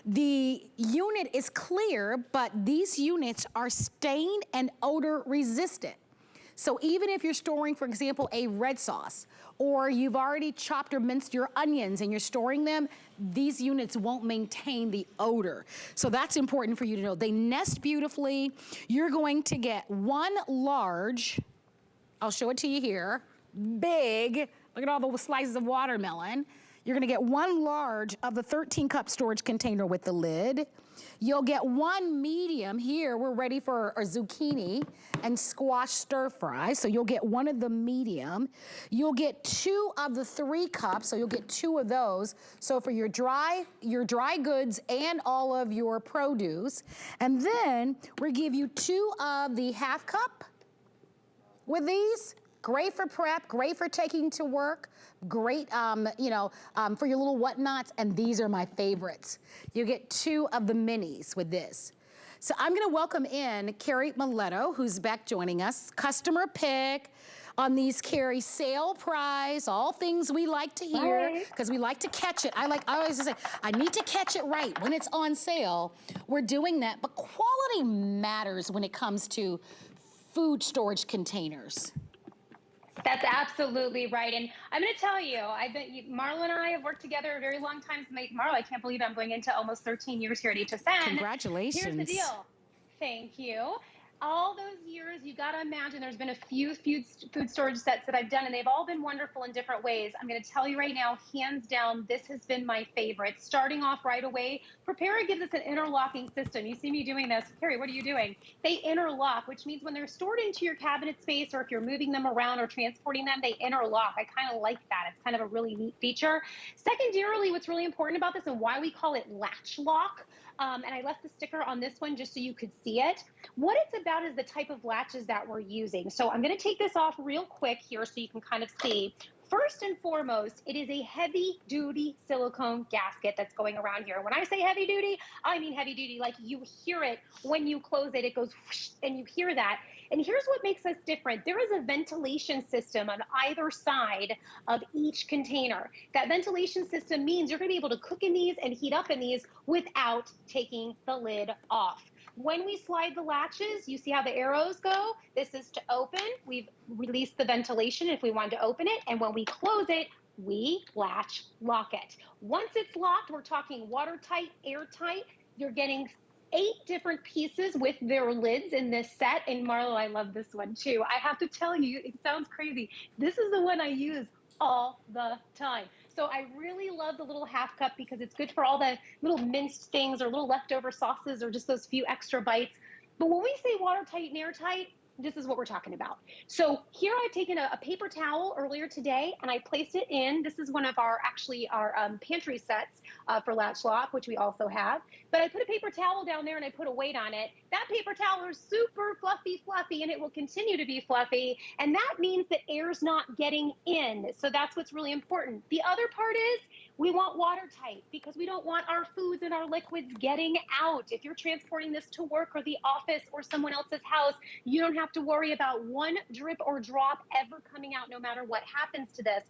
The unit is clear, but these units are stain and odor resistant. So even if you're storing, for example, a red sauce, or you've already chopped or minced your onions and you're storing them, these units won't maintain the odor. So that's important for you to know. They nest beautifully. You're going to get one large, I'll show it to you here, big, look at all the slices of watermelon. You're gonna get one large of the 13-cup storage container with the lid. You'll get one medium here. We're ready for our zucchini and squash stir fry. So you'll get one of the medium. You'll get 2 of the 3 cups. So you'll get 2 of those. So for your dry goods and all of your produce. And then we give you 2 of the half cup with these. Great for prep, great for taking to work, great, for your little whatnots, and these are my favorites. You get 2 of the minis with this. So I'm gonna welcome in Carrie Miletto, who's back joining us. Customer pick on these, Carrie, sale price, all things we like to hear, because we like to catch it. I always say, I need to catch it right when it's on sale. We're doing that, but quality matters when it comes to food storage containers. That's absolutely right. And I'm going to tell you, Marlo and I have worked together a very long time. Marlo, I can't believe I'm going into almost 13 years here at HSN. Congratulations. Here's the deal. Thank you. All those years, you got to imagine there's been a few food storage sets that I've done, and they've all been wonderful in different ways. I'm going to tell you right now, hands down, this has been my favorite. Starting off right away, Prepara gives us an interlocking system. You see me doing this. Carrie, what are you doing? They interlock, which means when they're stored into your cabinet space, or if you're moving them around or transporting them, they interlock. I kind of like that. It's kind of a really neat feature. Secondarily, what's really important about this and why we call it latch lock, and I left the sticker on this one just so you could see it. What it's about is the type of latches that we're using. So I'm going to take this off real quick here so you can kind of see. First and foremost, it is a heavy-duty silicone gasket that's going around here. When I say heavy-duty, I mean heavy-duty. Like, you hear it when you close it. It goes whoosh, and you hear that. And here's what makes us different. There is a ventilation system on either side of each container. That ventilation system means you're going to be able to cook in these and heat up in these without taking the lid off. When we slide the latches, you see how the arrows go? This is to open. We've released the ventilation if we want to open it. And when we close it, we latch lock it. Once it's locked, we're talking watertight, airtight. You're getting 8 different pieces with their lids in this set. And Marlo, I love this one too. I have to tell you, it sounds crazy. This is the one I use all the time. So I really love the little half cup because it's good for all the little minced things or little leftover sauces or just those few extra bites. But when we say watertight and airtight, this is what we're talking about. So here I've taken a paper towel earlier today and I placed it in. This is one of our pantry sets for latch-lock, which we also have. But I put a paper towel down there and I put a weight on it. That paper towel is super fluffy, and it will continue to be fluffy. And that means that air's not getting in. So that's what's really important. The other part is we want watertight because we don't want our foods and our liquids getting out. If you're transporting this to work or the office or someone else's house, you don't have to worry about one drip or drop ever coming out no matter what happens to this.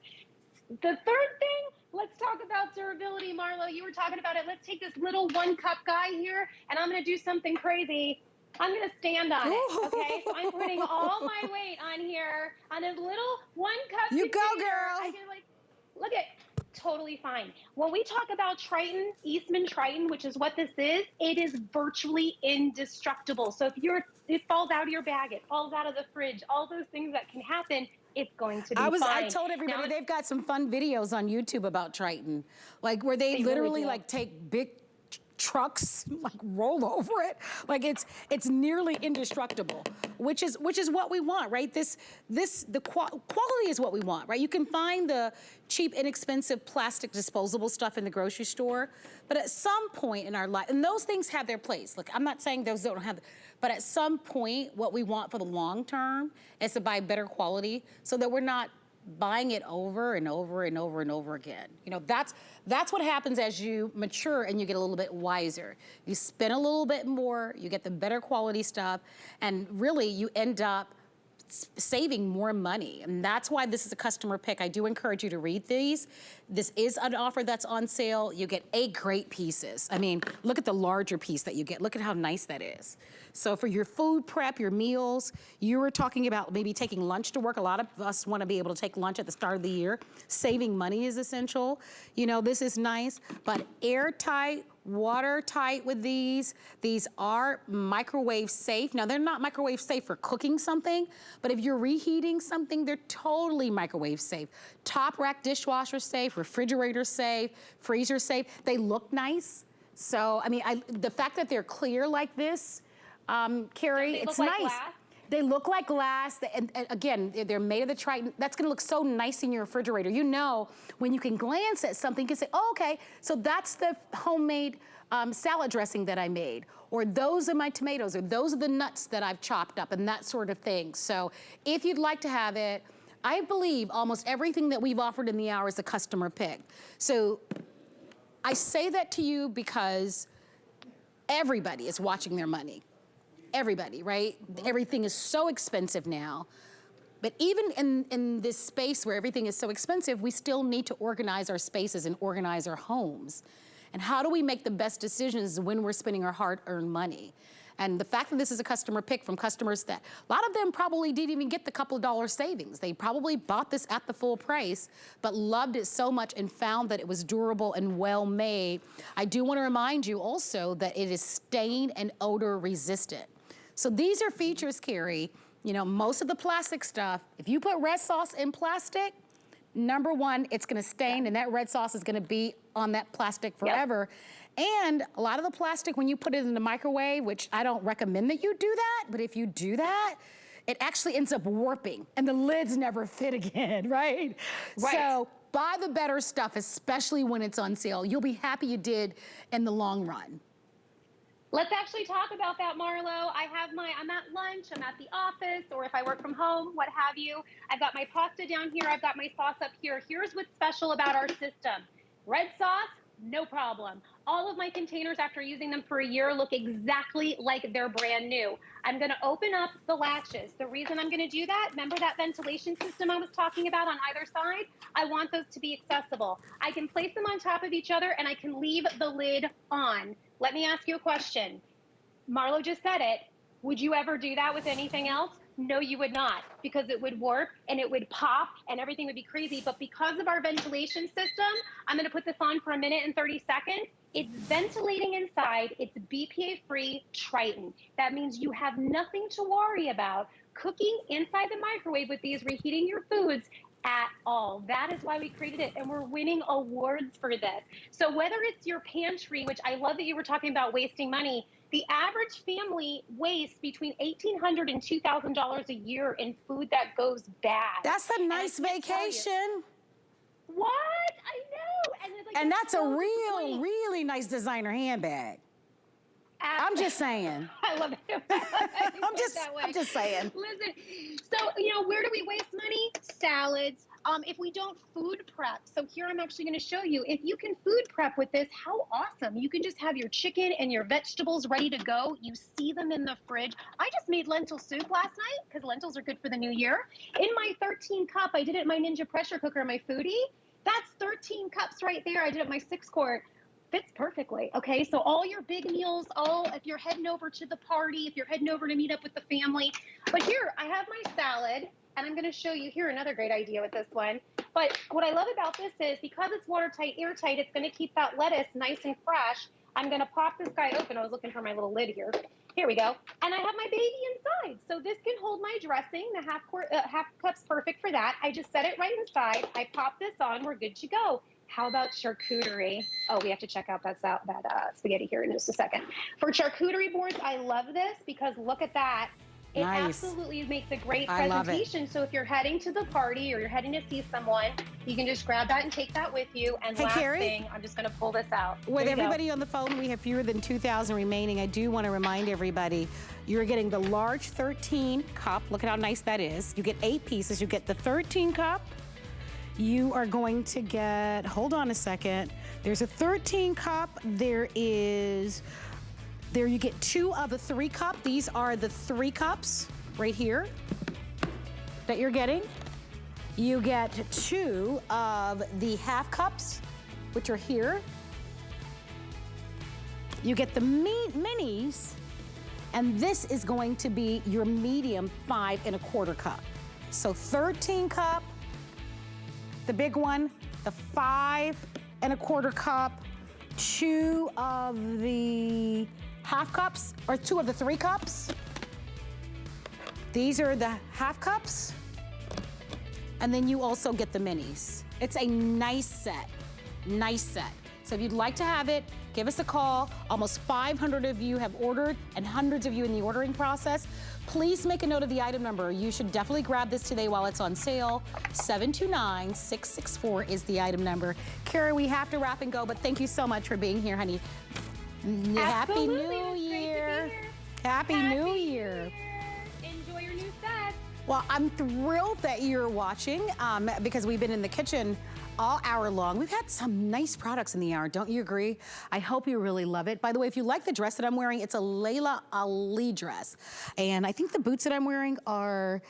The third thing, let's talk about durability, Marlo. You were talking about it. Let's take this little 1 cup guy here, and I'm going to do something crazy. I'm going to stand on it, okay? So I'm putting all my weight on here on a little 1 cup You container. go, girl. I can, like, look at, totally fine. When we talk about Triton, Eastman Triton, which is what this is, it is virtually indestructible. So if it falls out of your bag, it falls out of the fridge, all those things that can happen, it's going to be fine. I told everybody they've got some fun videos on YouTube about Triton, like where they literally really like take big trucks, like roll over it. Like it's nearly indestructible, which is what we want, right? Quality is what we want, right? You can find the cheap, inexpensive plastic disposable stuff in the grocery store, but at some point in our life, and those things have their place. Look, I'm not saying those don't have, but at some point, what we want for the long term is to buy better quality so that we're not buying it over and over and over and over again. You know, that's what happens as you mature and you get a little bit wiser. You spend a little bit more, you get the better quality stuff, and really you end up saving more money. And that's why this is a customer pick. I do encourage you to read these. This is an offer that's on sale. You get 8 great pieces. I mean, look at the larger piece that you get. Look at how nice that is. So for your food prep, your meals, you were talking about maybe taking lunch to work. A lot of us want to be able to take lunch at the start of the year. Saving money is essential. You know, this is nice, but airtight, watertight with these. These are microwave safe. Now, they're not microwave safe for cooking something, but if you're reheating something, they're totally microwave safe. Top rack dishwasher safe, refrigerator safe, freezer safe. They look nice. So, I mean, the fact that they're clear like this, Carrie, it's nice. Glass? They look like glass, and again, they're made of the Triton. That's gonna look so nice in your refrigerator. You know, when you can glance at something, you can say, oh, okay, so that's the homemade salad dressing that I made, or those are my tomatoes, or those are the nuts that I've chopped up, and that sort of thing. So if you'd like to have it, I believe almost everything that we've offered in the hour is a customer pick. So I say that to you because everybody is watching their money. Everybody, right? Everything is so expensive now. But even in this space where everything is so expensive, we still need to organize our spaces and organize our homes. And how do we make the best decisions when we're spending our hard-earned money? And the fact that this is a customer pick from customers that, a lot of them probably didn't even get the couple of dollar savings. They probably bought this at the full price, but loved it so much and found that it was durable and well made. I do want to remind you also that it is stain and odor resistant. So these are features, Carrie. You know, most of the plastic stuff, if you put red sauce in plastic, number one, it's gonna stain, and that red sauce is gonna be on that plastic forever. Yep. And a lot of the plastic, when you put it in the microwave, which I don't recommend that you do that, but if you do that, it actually ends up warping and the lids never fit again, right? Right. So buy the better stuff, especially when it's on sale. You'll be happy you did in the long run. Let's actually talk about that, Marlo. I'm at lunch, I'm at the office, or if I work from home, what have you. I've got my pasta down here, I've got my sauce up here. Here's what's special about our system. Red sauce, no problem. All of my containers, after using them for a year, look exactly like they're brand new. I'm gonna open up the latches. The reason I'm gonna do that, remember that ventilation system I was talking about on either side? I want those to be accessible. I can place them on top of each other and I can leave the lid on. Let me ask you a question. Marlo just said it. Would you ever do that with anything else? No, you would not, because it would warp and it would pop and everything would be crazy. But because of our ventilation system, I'm gonna put this on for 1 minute and 30 seconds. It's ventilating inside, it's BPA-free Triton. That means you have nothing to worry about cooking inside the microwave with these, reheating your foods at all. That is why we created it, and we're winning awards for this. So whether it's your pantry, which I love that you were talking about wasting money, The average family wastes between $1,800 and $2,000 a year in food that goes bad. That's a nice vacation. What? I know. And, it's like, And that's a so disappointing. really nice designer handbag. I'm just saying. I love it. I'm just saying. Listen, so, you know, where do we waste money? Salads. If we don't food prep. So here I'm actually going to show you. If you can food prep with this, how awesome. You can just have your chicken and your vegetables ready to go. You see them in the fridge. I just made lentil soup last night because lentils are good for the new year. In my 13 cup, I did it in my Ninja pressure cooker, my Foodie. That's 13 cups right there. I did it in my 6-quart. Fits perfectly. Okay, so all your big meals, if you're heading over to the party, if you're heading over to meet up with the family. But here, I have my salad, and I'm gonna show you here another great idea with this one. But what I love about this is because it's watertight, airtight, it's gonna keep that lettuce nice and fresh. I'm gonna pop this guy open. I was looking for my little lid here. Here we go. And I have my baby inside. So this can hold my dressing. The half cup's perfect for that. I just set it right inside. I pop this on, we're good to go. How about charcuterie? Oh, we have to check out that spaghetti here in just a second. For charcuterie boards, I love this because look at that. It absolutely makes a great presentation. So if you're heading to the party or you're heading to see someone, you can just grab that and take that with you. And last thing, I'm just gonna pull this out. With everybody on the phone, we have fewer than 2,000 remaining. I do want to remind everybody, you're getting the large 13 cup. Look at how nice that is. You get 8 pieces. You get the 13 cup. You are going to get, hold on a second. There's a 13 cup. There you get 2 of the 3 cup. These are the 3 cups right here that you're getting. You get 2 of the half cups, which are here. You get the minis, and this is going to be your medium 5 1/4 cup. So 13 cup, the big one, the 5 1/4 cup, 2 of the half cups, or 2 of the 3 cups. These are the half cups. And then you also get the minis. It's a nice set, nice set. So if you'd like to have it, give us a call. Almost 500 of you have ordered and hundreds of you in the ordering process. Please make a note of the item number. You should definitely grab this today while it's on sale. 729-664 is the item number. Kara, we have to wrap and go, but thank you so much for being here, honey. Happy New Year. Happy New Year. Enjoy your new set. Well, I'm thrilled that you're watching because we've been in the kitchen all hour long. We've had some nice products in the hour, don't you agree? I hope you really love it. By the way, if you like the dress that I'm wearing, it's a Layla Ali dress. And I think the boots that I'm wearing are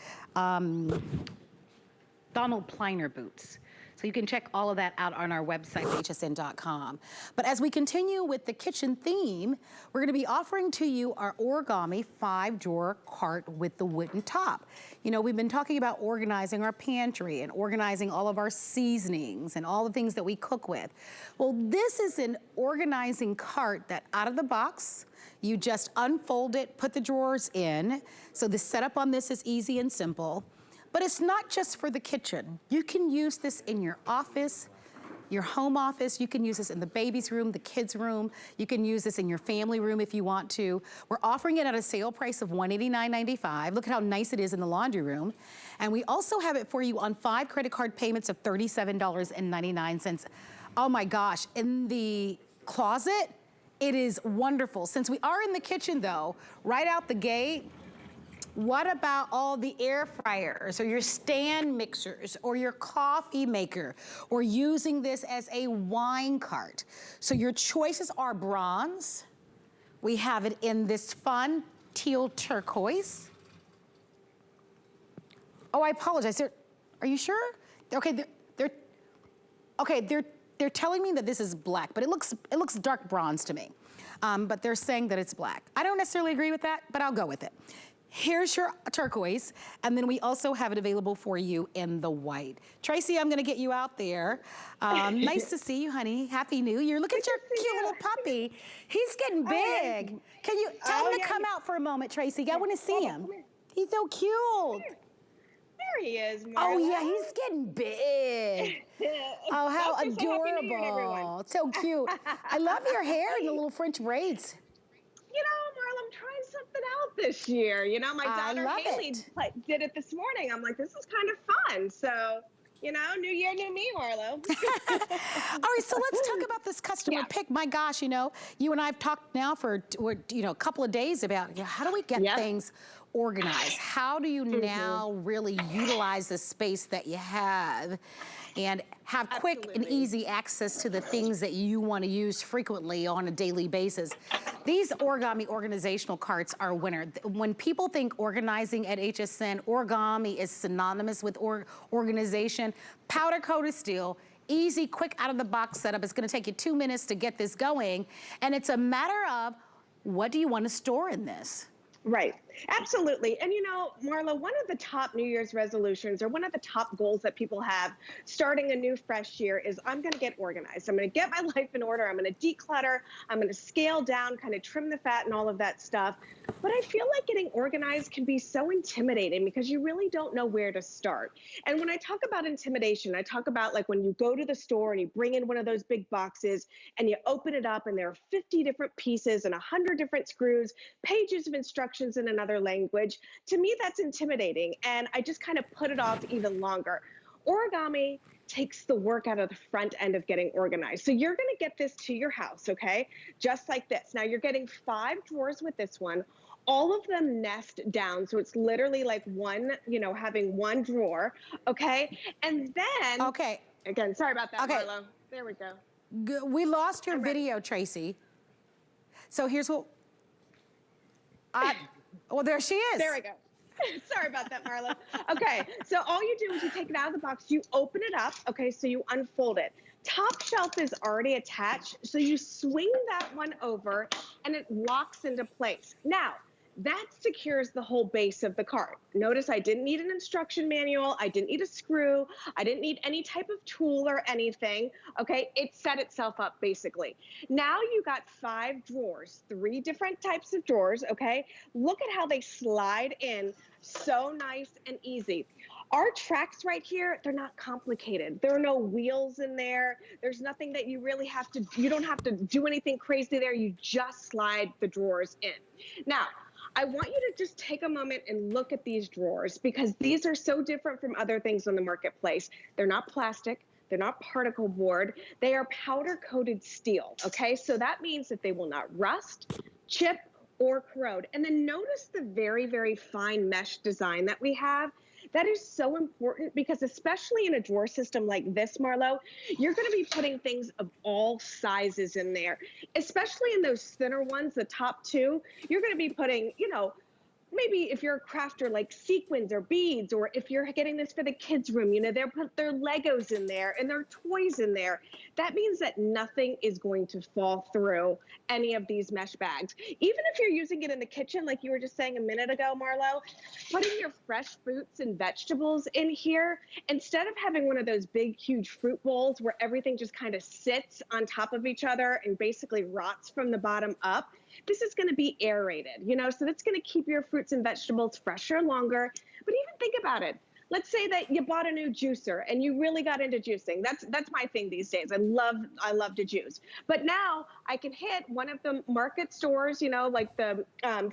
Donald Pliner boots. So you can check all of that out on our website, hsn.com. But as we continue with the kitchen theme, we're gonna be offering to you our Origami 5-drawer cart with the wooden top. You know, we've been talking about organizing our pantry and organizing all of our seasonings and all the things that we cook with. Well, this is an organizing cart that out of the box, you just unfold it, put the drawers in. So the setup on this is easy and simple. But it's not just for the kitchen. You can use this in your office, your home office. You can use this in the baby's room, the kids' room. You can use this in your family room if you want to. We're offering it at a sale price of $189.95. Look at how nice it is in the laundry room. And we also have it for you on 5 credit card payments of $37.99. Oh my gosh, in the closet, it is wonderful. Since we are in the kitchen though, right out the gate, what about all the air fryers or your stand mixers or your coffee maker or using this as a wine cart? So your choices are bronze. We have it in this fun teal turquoise. Oh, I apologize. Are you sure? Okay, they're telling me that this is black, but it looks dark bronze to me. But they're saying that it's black. I don't necessarily agree with that, but I'll go with it. Here's your turquoise, and then we also have it available for you in the white. Tracy, I'm gonna get you out there. Nice to see you, honey. Happy New Year. Look at your cute little puppy. He's getting big. Can you tell him to come out for a moment, Tracy? I wanna see him. He's so cute. There he is, Marla. Oh yeah, he's getting big. Oh, how adorable. So cute. I love your hair and the little French braids. You know, this year. You know, my I daughter love Haley did it this morning. I'm like, this is kind of fun. So, you know, new year, new me, Marlo. All right, so let's talk about this customer pick. My gosh, you know, you and I have talked now for, you know, a couple of days about how do we get things organized? How do you now really utilize the space that you have and have quick and easy access to the things that you want to use frequently on a daily basis? These Origami organizational carts are a winner. When people think organizing at HSN, Origami is synonymous with organization. Powder coated steel, easy, quick out of the box setup. It's gonna take you 2 minutes to get this going. And it's a matter of, what do you want to store in this? Right. Absolutely. And you know, Marla, one of the top New Year's resolutions or one of the top goals that people have starting a new fresh year is I'm going to get organized. I'm going to get my life in order. I'm going to declutter. I'm going to scale down, kind of trim the fat and all of that stuff. But I feel like getting organized can be so intimidating because you really don't know where to start. And when I talk about intimidation, I talk about like when you go to the store and you bring in one of those big boxes and you open it up and there are 50 different pieces and 100 different screws, pages of instructions in another language. To me, that's intimidating. And I just kind of put it off even longer. Origami takes the work out of the front end of getting organized. So you're going to get this to your house, okay? Just like this. Now you're getting 5 drawers with this one. All of them nest down. So it's literally like one, you know, having one drawer, okay? And then, again, sorry about that, Marlo. There we go. We lost your video, Tracy. So here's what, well, there she is. There we go. Sorry about that, Marlo. Okay, so all you do is you take it out of the box, you open it up, okay, so you unfold it. Top shelf is already attached, so you swing that one over and it locks into place. Now, that secures the whole base of the cart. Notice I didn't need an instruction manual. I didn't need a screw. I didn't need any type of tool or anything. Okay, it set itself up basically. Now you got 5 drawers, 3 different types of drawers, okay? Look at how they slide in, so nice and easy. Our tracks right here, they're not complicated. There are no wheels in there. There's nothing that you really have to, you don't have to do anything crazy there. You just slide the drawers in. Now, I want you to just take a moment and look at these drawers because these are so different from other things on the marketplace. They're not plastic. They're not particle board. They are powder coated steel, okay? So that means that they will not rust, chip, or corrode. And then notice the very, very fine mesh design that we have. That is so important because especially in a drawer system like this, Marlo, you're going to be putting things of all sizes in there, especially in those thinner ones, the top 2, you're going to be putting, you know, maybe if you're a crafter like sequins or beads, or if you're getting this for the kids' room, you know, they're put their Legos in there and their toys in there. That means that nothing is going to fall through any of these mesh bags. Even if you're using it in the kitchen, like you were just saying a minute ago, Marlo, putting your fresh fruits and vegetables in here, instead of having one of those big, huge fruit bowls where everything just kind of sits on top of each other and basically rots from the bottom up, this is going to be aerated, you know, so that's going to keep your fruits and vegetables fresher longer. But even think about it. Let's say that you bought a new juicer and you really got into juicing. That's my thing these days. I love to juice. But now I can hit one of the market stores, you know, like the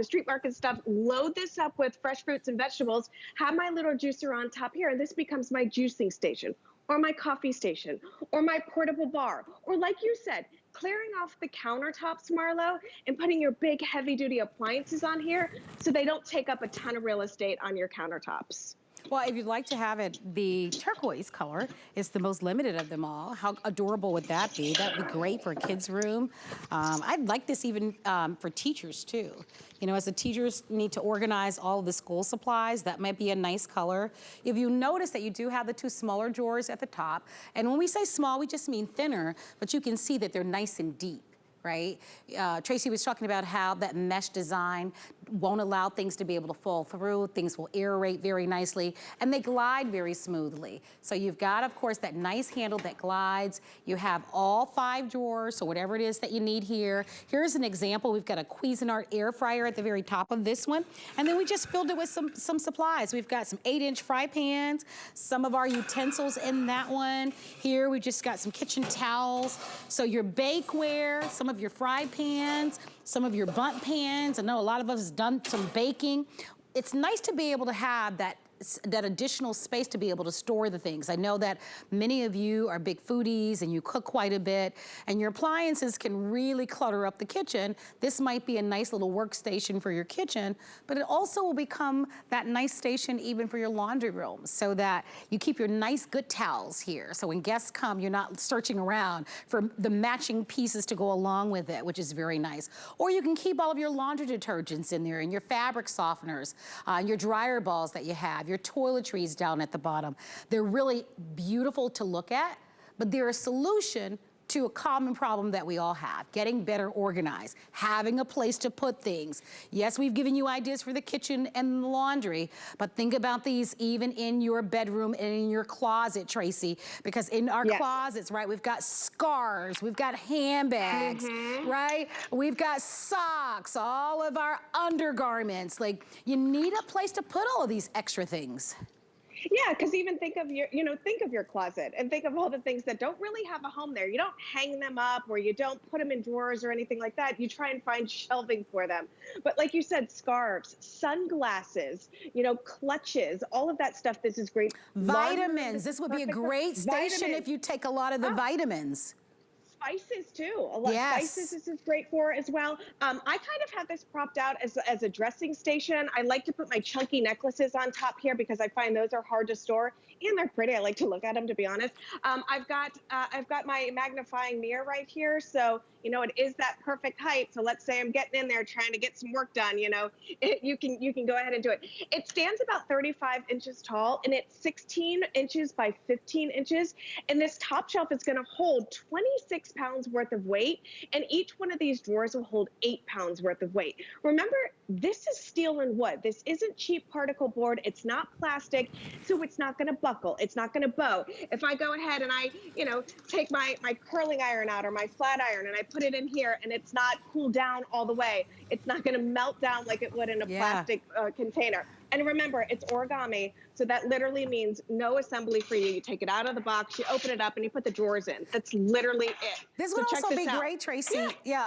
street market stuff, load this up with fresh fruits and vegetables, have my little juicer on top here, and this becomes my juicing station, or my coffee station, or my portable bar, or like you said, clearing off the countertops, Marlo, and putting your big heavy-duty appliances on here so they don't take up a ton of real estate on your countertops. Well, if you'd like to have it the turquoise color, it's the most limited of them all. How adorable would that be? That would be great for a kid's room. I'd like this even for teachers too. You know, as the teachers need to organize all of the school supplies, that might be a nice color. If you notice that you do have the 2 smaller drawers at the top, and when we say small, we just mean thinner, but you can see that they're nice and deep. Right? Tracy was talking about how that mesh design won't allow things to be able to fall through. Things will aerate very nicely, and they glide very smoothly. So you've got, of course, that nice handle that glides. You have all 5 drawers, so whatever it is that you need here. Here's an example. We've got a Cuisinart air fryer at the very top of this one, and then we just filled it with some supplies. We've got some 8-inch fry pans, some of our utensils in that one. Here we just got some kitchen towels. So your bakeware, some of your fry pans, some of your bundt pans. I know a lot of us have done some baking. It's nice to be able to have that additional space to be able to store the things. I know that many of you are big foodies and you cook quite a bit, and your appliances can really clutter up the kitchen. This might be a nice little workstation for your kitchen, but it also will become that nice station even for your laundry room, so that you keep your nice good towels here. So when guests come, you're not searching around for the matching pieces to go along with it, which is very nice. Or you can keep all of your laundry detergents in there and your fabric softeners, your dryer balls that you have, your toiletries down at the bottom. They're really beautiful to look at, but they're a solution to a common problem that we all have: getting better organized, having a place to put things. Yes, we've given you ideas for the kitchen and the laundry, but think about these even in your bedroom and in your closet, Tracy, because in our closets, right, we've got scarves, we've got handbags, right? We've got socks, all of our undergarments. Like, you need a place to put all of these extra things. Yeah, because even think of your, think of your closet and think of all the things that don't really have a home there. You don't hang them up, or you don't put them in drawers or anything like that. You try and find shelving for them. But like you said, scarves, sunglasses, clutches, all of that stuff. This is great. Vitamins. This would be a great station if you take a lot of the vitamins. Spices too. A lot of spices this is great for as well. I kind of have this propped out as a dressing station. I like to put my chunky necklaces on top here because I find those are hard to store, and they're pretty. I like to look at them, to be honest. I've got my magnifying mirror right here, so it is that perfect height. So let's say I'm getting in there trying to get some work done. You can go ahead and do it. It stands about 35 inches tall, and it's 16 inches by 15 inches. And this top shelf is going to hold 26 pounds worth of weight, and each one of these drawers will hold 8 pounds worth of weight. Remember, this is steel and wood. This isn't cheap particle board. It's not plastic, so it's not going to buckle. It's not going to bow. If I go ahead and I, take my curling iron out or my flat iron and I put it in here and it's not cooled down all the way, it's not going to melt down like it would in a plastic container. And remember, it's origami, so that literally means no assembly for you. You take it out of the box, you open it up, and you put the drawers in. That's literally it. This would also be great, Tracy. Yeah,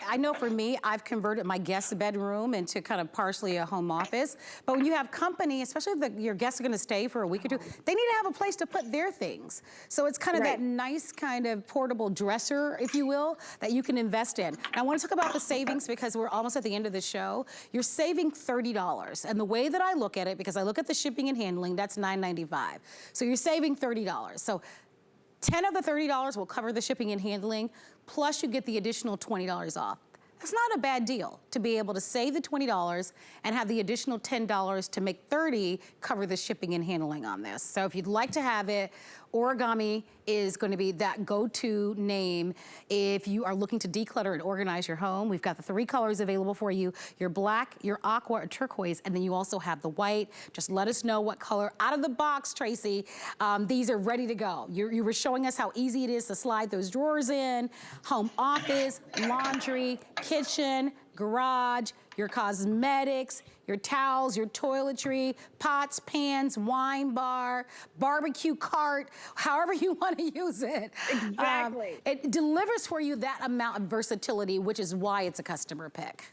I know for me, I've converted my guest bedroom into kind of partially a home office. But when you have company, especially if your guests are going to stay for a week or two, they need to have a place to put their things. So it's kind of that nice kind of portable dresser, if you will, that you can invest in. Now, I want to talk about the savings because we're almost at the end of the show. You're saving $30. And the way that I look at it, because I look at the shipping and handling, that's $9.95. So you're saving $30. So 10 of the $30 will cover the shipping and handling, plus you get the additional $20 off. That's not a bad deal to be able to save the $20 and have the additional $10 to make $30 cover the shipping and handling on this. So if you'd like to have it, Origami is going to be that go-to name if you are looking to declutter and organize your home. We've got the 3 colors available for you: your black, your aqua, or turquoise, and then you also have the white. Just let us know what color. Out of the box, Tracy, these are ready to go. You were showing us how easy it is to slide those drawers in: home office, laundry, kitchen, garage, your cosmetics, your towels, your toiletry, pots, pans, wine bar, barbecue cart, however you want to use it. Exactly. It delivers for you that amount of versatility, which is why it's a customer pick.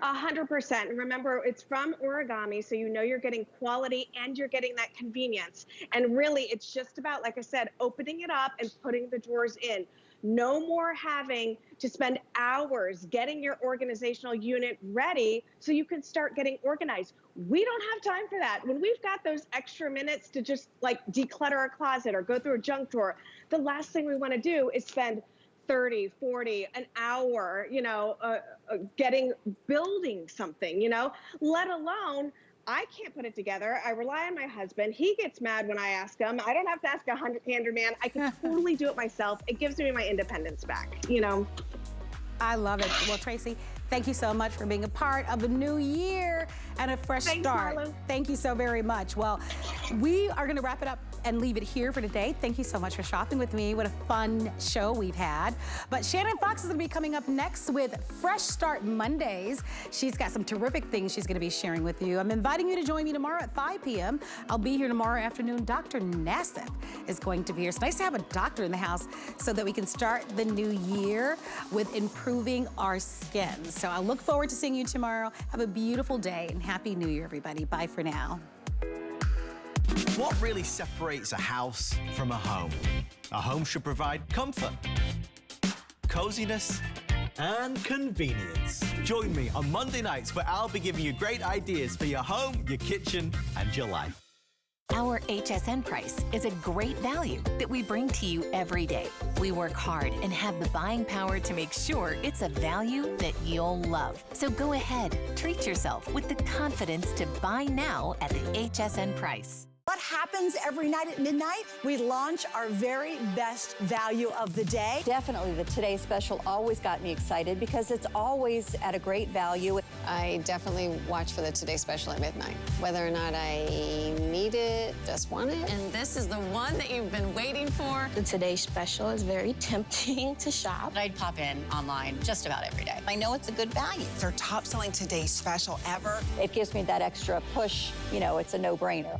100%. And remember, it's from Origami, so you're getting quality and you're getting that convenience. And really, it's just about, like I said, opening it up and putting the drawers in. No more having to spend hours getting your organizational unit ready so you can start getting organized. We don't have time for that. When we've got those extra minutes to just declutter a closet or go through a junk drawer, the last thing we want to do is spend 30, 40, an hour, building something, let alone I can't put it together. I rely on my husband. He gets mad when I ask him. I don't have to ask a handyman. I can totally do it myself. It gives me my independence back, I love it. Well, Tracy, thank you so much for being a part of the new year and a fresh start. Marlo. Thank you so very much. Well, we are going to wrap it up and leave it here for today. Thank you so much for shopping with me. What a fun show we've had. But Shannon Fox is gonna be coming up next with Fresh Start Mondays. She's got some terrific things she's gonna be sharing with you. I'm inviting you to join me tomorrow at 5 p.m. I'll be here tomorrow afternoon. Dr. Nassif is going to be here. It's nice to have a doctor in the house so that we can start the new year with improving our skin. So I look forward to seeing you tomorrow. Have a beautiful day and Happy New Year, everybody. Bye for now. What really separates a house from a home? A home should provide comfort, coziness, and convenience. Join me on Monday nights where I'll be giving you great ideas for your home, your kitchen, and your life. Our HSN price is a great value that we bring to you every day. We work hard and have the buying power to make sure it's a value that you'll love. So go ahead, treat yourself with the confidence to buy now at the HSN price. What happens every night at midnight? We launch our very best value of the day. Definitely the Today Special always got me excited because it's always at a great value. I definitely watch for the Today Special at midnight. Whether or not I need it, just want it. And this is the one that you've been waiting for. The Today Special is very tempting to shop. I'd pop in online just about every day. I know it's a good value. It's our top selling Today Special ever. It gives me that extra push, you know, it's a no-brainer.